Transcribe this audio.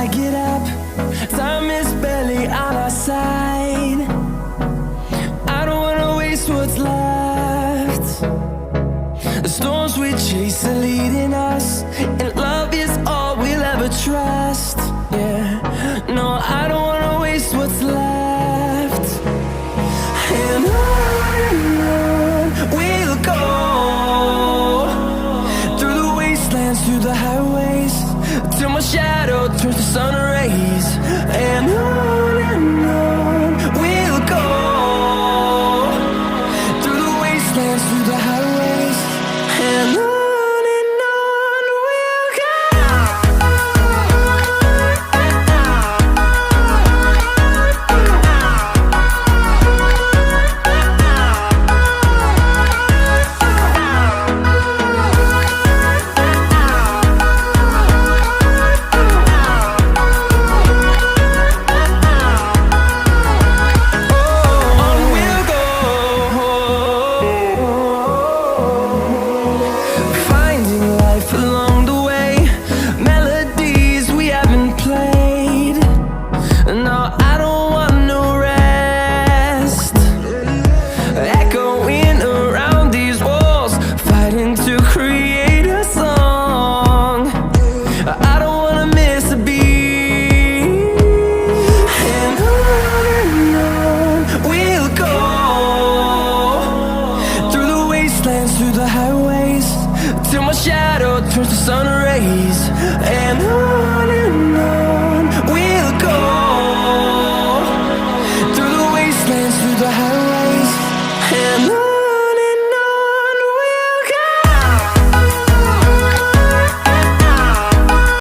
I get up, time is barely on our side. I don't wanna waste what's left. The storms we chase are leading us.